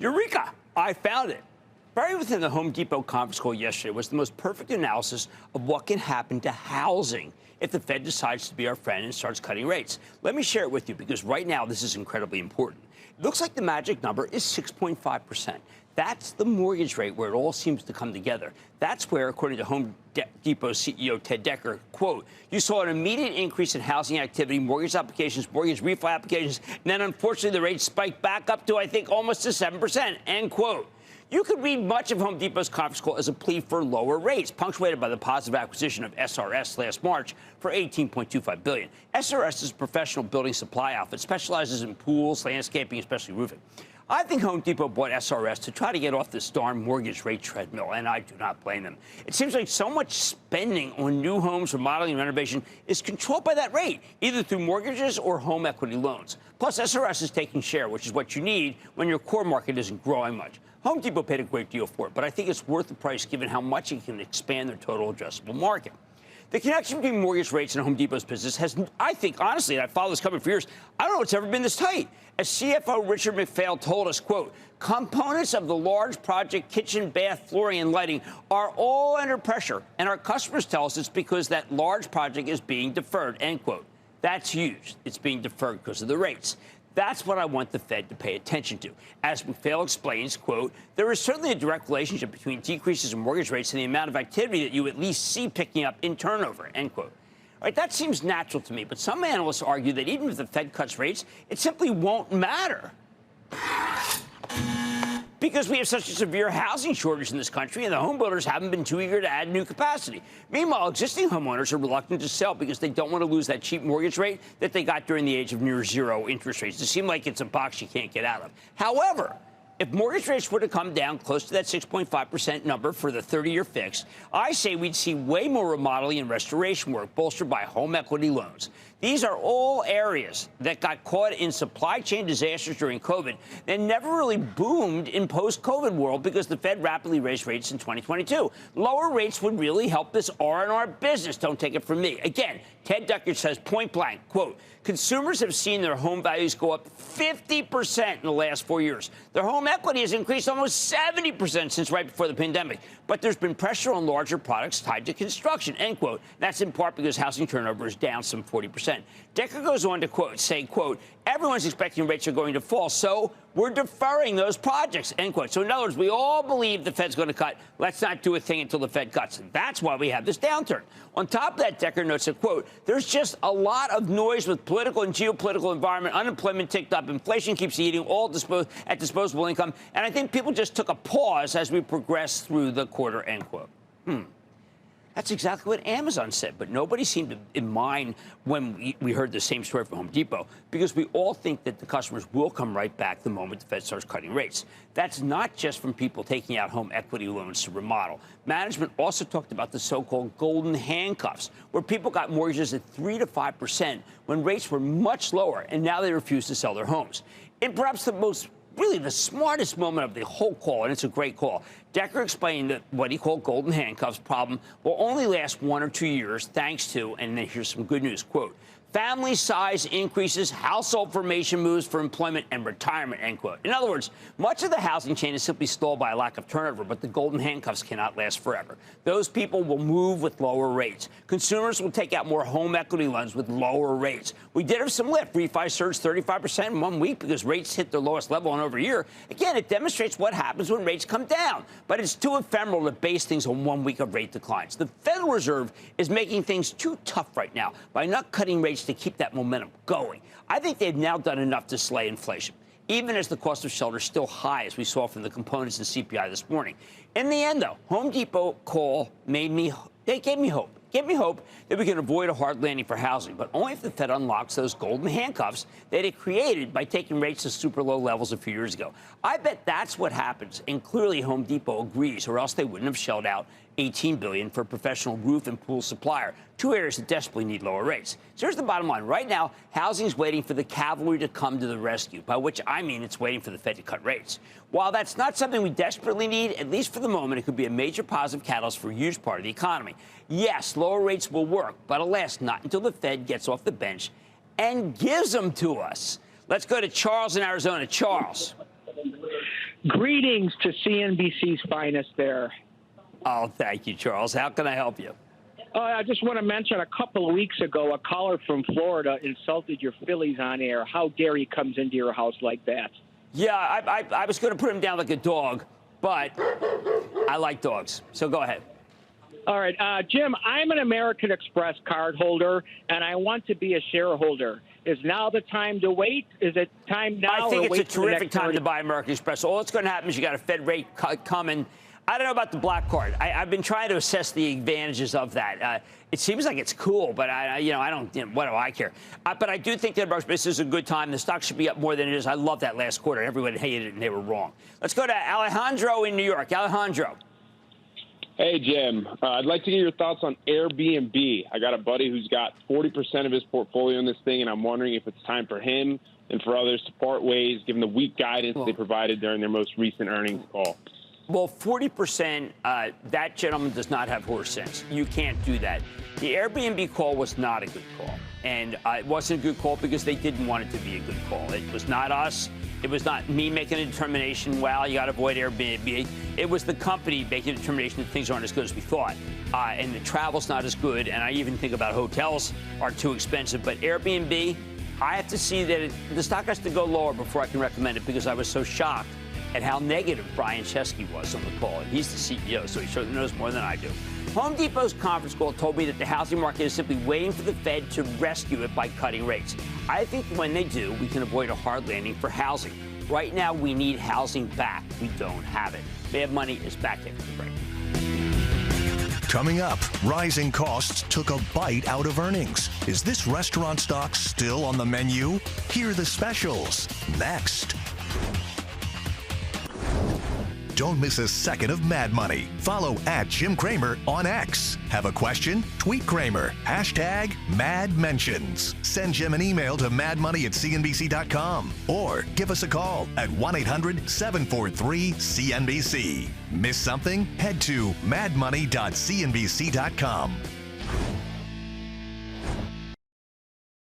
Eureka! I found it. Buried within the Home Depot conference call yesterday was the most perfect analysis of what can happen to housing if the Fed decides to be our friend and starts cutting rates. Let me share it with you because right now this is incredibly important. It looks like the magic number is 6.5%. That's the mortgage rate where it all seems to come together. That's where, according to Home Depot CEO Ted Decker, quote, you saw an immediate increase in housing activity, mortgage applications, mortgage refi applications, and then unfortunately the rate spiked back up to, I think, almost to 7%, end quote. You could read much of Home Depot's conference call as a plea for lower rates, punctuated by the positive acquisition of SRS last March for $18.25 billion. SRS is a professional building supply outfit, specializes in pools, landscaping, especially roofing. I think Home Depot bought SRS to try to get off this darn mortgage rate treadmill, and I do not blame them. It seems like so much spending on new homes, remodeling, and renovation is controlled by that rate, either through mortgages or home equity loans. Plus, SRS is taking share, which is what you need when your core market isn't growing much. Home Depot paid a great deal for it, but I think it's worth the price given how much it can expand their total addressable market. The connection between mortgage rates and Home Depot's business has, I think, honestly, and I've followed this company for years, I don't know it's ever been this tight. As CFO Richard McPhail told us, quote, components of the large project kitchen, bath, flooring, and lighting are all under pressure, and our customers tell us it's because that large project is being deferred, end quote. That's huge. It's being deferred because of the rates. That's what I want the Fed to pay attention to. As McPhail explains, quote, there is certainly a direct relationship between decreases in mortgage rates and the amount of activity that you at least see picking up in turnover, end quote. All right, that seems natural to me, but some analysts argue that even if the Fed cuts rates, it simply won't matter. Because we have such a severe housing shortage in this country, and the home builders haven't been too eager to add new capacity. Meanwhile, existing homeowners are reluctant to sell because they don't want to lose that cheap mortgage rate that they got during the age of near zero interest rates. It seems like it's a box you can't get out of. However, if mortgage rates were to come down close to that 6.5% number for the 30-year fix, I say we'd see way more remodeling and restoration work bolstered by home equity loans. These are all areas that got caught in supply chain disasters during COVID that never really boomed in post-COVID world because the Fed rapidly raised rates in 2022. Lower rates would really help this R&R business. Don't take it from me. Again, Ted Decker says point blank, quote, consumers have seen their home values go up 50% in the last 4 years. Their home equity has increased almost 70% since right before the pandemic. But there's been pressure on larger products tied to construction, end quote. That's in part because housing turnover is down some 40%. Decker goes on to quote, say, quote, everyone's expecting rates are going to fall, so we're deferring those projects, end quote. So in other words, we all believe the Fed's going to cut. Let's not do a thing until the Fed cuts. And that's why we have this downturn. On top of that, Decker notes that, quote, there's just a lot of noise with political and geopolitical environment. Unemployment ticked up. Inflation keeps eating all at disposable income. And I think people just took a pause as we progress through the quarter, end quote. That's exactly what Amazon said, but nobody seemed in mind when we heard the same story from Home Depot, because we all think that the customers will come right back the moment the Fed starts cutting rates. That's not just from people taking out home equity loans to remodel. Management also talked about the so-called golden handcuffs, where people got mortgages at 3 to 5% when rates were much lower, and now they refuse to sell their homes. And perhaps really the smartest moment of the whole call, and it's a great call, Decker explained that what he called golden handcuffs problem will only last 1 or 2 years thanks to, and then here's some good news, quote, family size increases, household formation moves for employment and retirement, end quote. In other words, much of the housing chain is simply stalled by a lack of turnover, but the golden handcuffs cannot last forever. Those people will move with lower rates. Consumers will take out more home equity loans with lower rates. We did have some lift. Refi surged 35% in 1 week because rates hit their lowest level in over a year. Again, it demonstrates what happens when rates come down, but it's too ephemeral to base things on 1 week of rate declines. The Federal Reserve is making things too tough right now by not cutting rates to keep that momentum going. I think they've now done enough to slay inflation, even as the cost of shelter is still high, as we saw from the components in CPI this morning. In the end, though, Home Depot call gave me hope. Give me hope that we can avoid a hard landing for housing, but only if the Fed unlocks those golden handcuffs that it created by taking rates to super low levels a few years ago. I bet that's what happens, and clearly Home Depot agrees, or else they wouldn't have shelled out $18 billion for a professional roof and pool supplier, two areas that desperately need lower rates. So here's the bottom line. Right now, housing is waiting for the cavalry to come to the rescue, by which I mean it's waiting for the Fed to cut rates. While that's not something we desperately need, at least for the moment, it could be a major positive catalyst for a huge part of the economy. Yes, lower rates will work, but alas, not until the Fed gets off the bench and gives them to us. Let's go to Charles in Arizona. Charles. Greetings to CNBC's finest there. Oh, thank you, Charles. How can I help you? I just want to mention a couple of weeks ago, a caller from Florida insulted your Phillies on air. How dare he comes into your house like that? Yeah, I was going to put him down like a dog, but I like dogs. So go ahead. All right, Jim, I'm an American Express card holder, and I want to be a shareholder. Is now the time to wait? Is it time now? I think or it's a terrific time to buy American Express. All that's going to happen is you got a Fed rate cut coming. I don't know about the black card. I've been trying to assess the advantages of that. It seems like it's cool, but I don't. What do I care? But I do think that this is a good time. The stock should be up more than it is. I love that last quarter. Everyone hated it, and they were wrong. Let's go to Alejandro in New York. Alejandro. Hey, Jim. I'd like to get your thoughts on Airbnb. I got a buddy who's got 40% of his portfolio in this thing, and I'm wondering if it's time for him and for others to part ways, given the weak guidance they provided during their most recent earnings call. Well, 40%, that gentleman does not have horse sense. You can't do that. The Airbnb call was not a good call. And it wasn't a good call because they didn't want it to be a good call. It was not us. It was not me making a determination, well, you got to avoid Airbnb. It was the company making a determination that things aren't as good as we thought. And the travel's not as good. And I even think about hotels are too expensive. But Airbnb, I have to see that the stock has to go lower before I can recommend it because I was so shocked at how negative Brian Chesky was on the call. And he's the CEO, so he certainly knows more than I do. Home Depot's conference call told me that the housing market is simply waiting for the Fed to rescue it by cutting rates. I think when they do, we can avoid a hard landing for housing. Right now, we need housing back. We don't have it. Bad Money is back after the break. Coming up, rising costs took a bite out of earnings. Is this restaurant stock still on the menu? Hear the specials next. Don't miss a second of Mad Money. Follow @Jim Cramer on X. Have a question? Tweet Cramer. #MadMentions. Send Jim an email to madmoney@cnbc.com or give us a call at 1-800-743-CNBC. Miss something? Head to madmoney.cnbc.com.